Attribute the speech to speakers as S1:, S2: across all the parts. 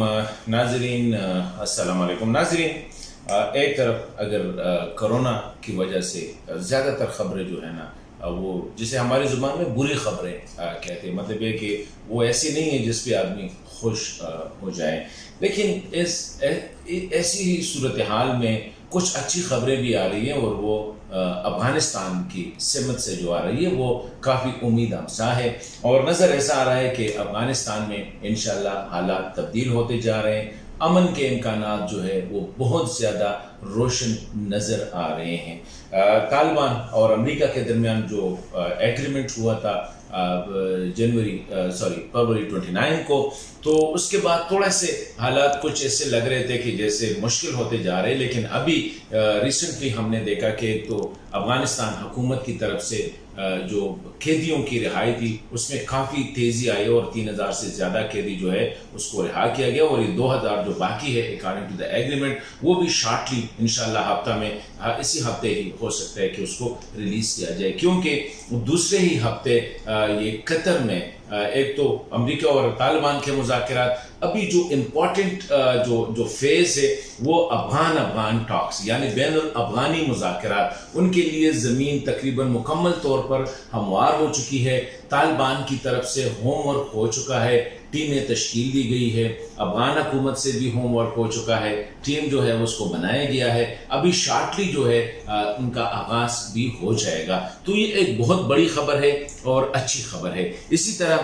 S1: الرحیم ناظرین السلام علیکم ناظرین، ایک طرف اگر کرونا کی وجہ سے زیادہ تر خبریں جو ہے نا وہ جسے ہماری زبان میں بری خبریں کہتے ہیں، مطلب یہ کہ وہ ایسی نہیں ہے جس پہ آدمی خوش ہو جائے، لیکن ایسی ہی صورتحال میں کچھ اچھی خبریں بھی آ رہی ہیں اور وہ افغانستان کی سمت سے جو آ رہی ہے وہ کافی امید افزا ہے، اور نظر ایسا آ رہا ہے کہ افغانستان میں انشاءاللہ حالات تبدیل ہوتے جا رہے ہیں، امن کے امکانات جو ہے وہ بہت زیادہ روشن نظر آ رہے ہیں۔ طالبان اور امریکہ کے درمیان جو ایگریمنٹ ہوا تھا فروری 29 کو، تو اس کے بعد تھوڑا سے حالات کچھ ایسے لگ رہے تھے کہ جیسے مشکل ہوتے جا رہے، لیکن ابھی ریسنٹلی ہم نے دیکھا کہ تو افغانستان حکومت کی طرف سے جو قیدیوں کی رہائی تھی اس میں کافی تیزی آئی اور 3000 سے زیادہ قیدی جو ہے اس کو رہا کیا گیا، اور یہ 2000 جو باقی ہے اکارڈنگ ٹو دا ایگریمنٹ وہ بھی شارٹلی انشاءاللہ ہفتہ میں اسی ہفتے ہی ہو سکتا ہے کہ اس کو ریلیز کیا جائے، کیونکہ دوسرے ہی ہفتے یہ قطر میں ایک تو امریکہ اور طالبان کے مذاکرات، ابھی جو امپورٹنٹ جو فیز ہے وہ افغان ٹاکس یعنی بین الافغانی مذاکرات، ان کے لیے زمین تقریباً مکمل طور پر ہموار ہو چکی ہے، طالبان کی طرف سے ہوم ورک ہو چکا ہے، ٹیمیں تشکیل دی گئی ہے، افغان حکومت سے بھی ہوم ورک ہو چکا ہے، ٹیم جو ہے اس کو بنایا گیا ہے، ابھی شارٹلی جو ہے ان کا آغاز بھی ہو جائے گا، تو یہ ایک بہت بڑی خبر ہے اور اچھی خبر ہے۔ اسی طرح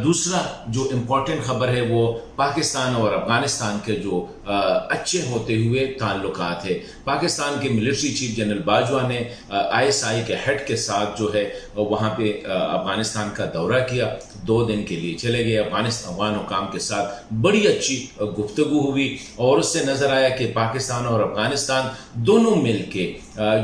S1: دوسرا جو امپورٹنٹ خبر ہے وہ پاکستان اور افغانستان کے جو اچھے ہوتے ہوئے تعلقات ہے۔ پاکستان کے ملٹری چیف جنرل باجوہ نے ISI کے ہیڈ کے ساتھ جو ہے وہاں پہ افغانستان کا دورہ کیا، 2 دن کے لیے چلے گئے، افغان حکام کے ساتھ بڑی اچھی گفتگو ہوئی، اور اس سے نظر آیا کہ پاکستان اور افغانستان دونوں مل کے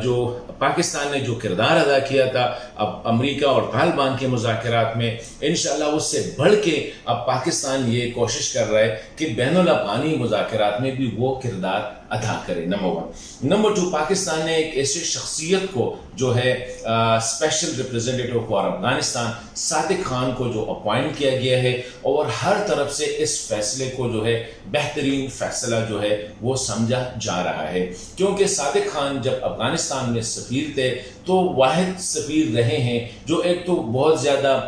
S1: جو پاکستان نے جو کردار ادا کیا تھا اب امریکہ اور طالبان کے مذاکرات میں، انشاءاللہ اس سے بڑھ کے اب پاکستان یہ کوشش کر رہا ہے کہ بین الافغانی مذاکرات میں بھی وہ کردار ادا کرے، نمبر 1۔ نمبر 2، پاکستان نے ایک ایسے شخصیت کو جو ہے اسپیشل ریپرزینٹیٹیو فار افغانستان صادق خان کو جو اپوائنٹ کیا گیا ہے، اور ہر طرف سے اس فیصلے کو جو ہے بہترین فیصلہ جو ہے وہ سمجھا جا رہا ہے، کیونکہ صادق خان جب افغانستان میں سفیر تھے تو واحد سفیر رہے ہیں جو ایک تو بہت زیادہ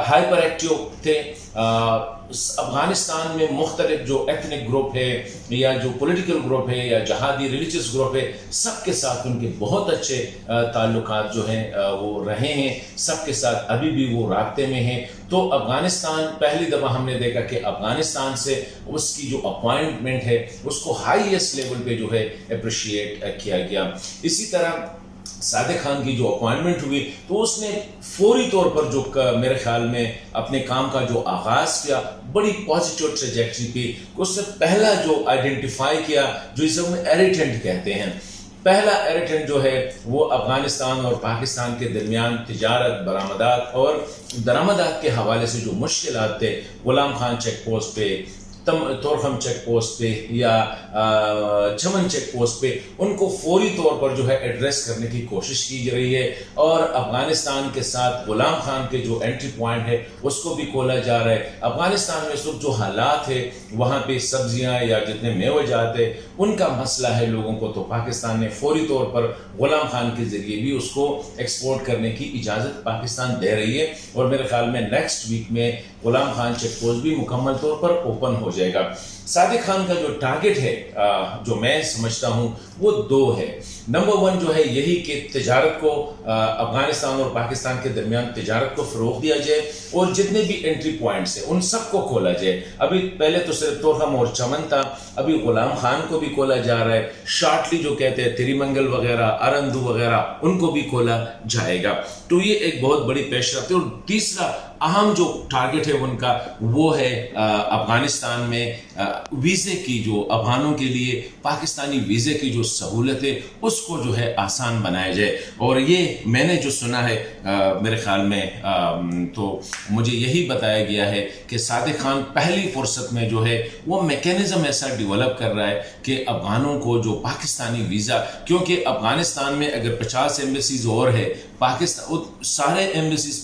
S1: ہائپر ایکٹیو تھے۔ افغانستان میں مختلف جو ایتھنک گروپ ہے یا جو پولیٹیکل گروپ ہے یا جہادی ریلیجس گروپ ہے، سب کے ساتھ ان کے بہت اچھے تعلقات جو ہیں وہ رہے ہیں، سب کے ساتھ ابھی بھی وہ رابطے میں ہیں، تو افغانستان پہلی دفعہ ہم نے دیکھا کہ افغانستان سے اس کی جو اپوائنٹمنٹ ہے اس کو ہائیسٹ لیول پہ جو ہے اپریشیٹ کیا گیا۔ اسی طرح صادق خان کی جو اپوائنٹمنٹ ہوئی تو اس نے فوری طور پر جو میرے خیال میں اپنے کام کا جو آغاز کیا بڑی پازیٹیو ٹریجیکٹری پہ، اس نے پہلا جو آئیڈینٹیفائی کیا جو اسے ہم ایریٹنٹ کہتے ہیں، پہلا ایریٹنٹ جو ہے وہ افغانستان اور پاکستان کے درمیان تجارت، برآمدات اور درآمدات کے حوالے سے جو مشکلات تھے، غلام خان چیک پوسٹ پہ، تورخم چیک پوسٹ پہ یا چمن چیک پوسٹ پہ، ان کو فوری طور پر جو ہے ایڈریس کرنے کی کوشش کی جا رہی ہے، اور افغانستان کے ساتھ غلام خان کے جو انٹری پوائنٹ ہے اس کو بھی کھولا جا رہا ہے۔ افغانستان میں اس وقت جو حالات ہے وہاں پہ سبزیاں یا جتنے میوہ جات ہیں ان کا مسئلہ ہے لوگوں کو، تو پاکستان نے فوری طور پر غلام خان کے ذریعے بھی اس کو ایکسپورٹ کرنے کی اجازت پاکستان دے رہی ہے، اور میرے خیال میں نیکسٹ ویک میں غلام خان چیک پوسٹ بھی مکمل طور پر اوپن ہو جائے گا۔ صادق خان کا جو ٹارگٹ ہے جو میں سمجھتا ہوں وہ 2 ہے۔ نمبر 1 جو ہے یہی کہ تجارت کو افغانستان اور پاکستان کے درمیان تجارت کو فروغ دیا جائے، اور جتنے بھی انٹری پوائنٹس ہیں ان سب کو کھولا جائے۔ ابھی پہلے تو صرف تورخم اور چمن تھا، ابھی غلام خان کو بھی کھولا جا رہا ہے، شارٹلی جو کہتے ہیں تریمنگل وغیرہ، ارندو وغیرہ، ان کو بھی کھولا جائے گا، تو یہ ایک بہت بڑی پیش رفت ہے۔ اور تیسرا اہم جو ٹارگٹ ہے ان کا وہ ہے افغانستان میں ویزے کی جو افغانوں کے لیے پاکستانی ویزے کی جو سہولت ہے اس کو جو ہے آسان بنایا جائے، اور یہ میں نے جو سنا ہے میرے خیال میں تو مجھے یہی بتایا گیا ہے کہ صادق خان پہلی فرصت میں جو ہے وہ میکینزم ایسا ڈیولپ کر رہا ہے کہ افغانوں کو جو پاکستانی ویزا، کیونکہ افغانستان میں اگر 50 ایمبیسیز اور ہے، پاکستان سارے ایمبیسیز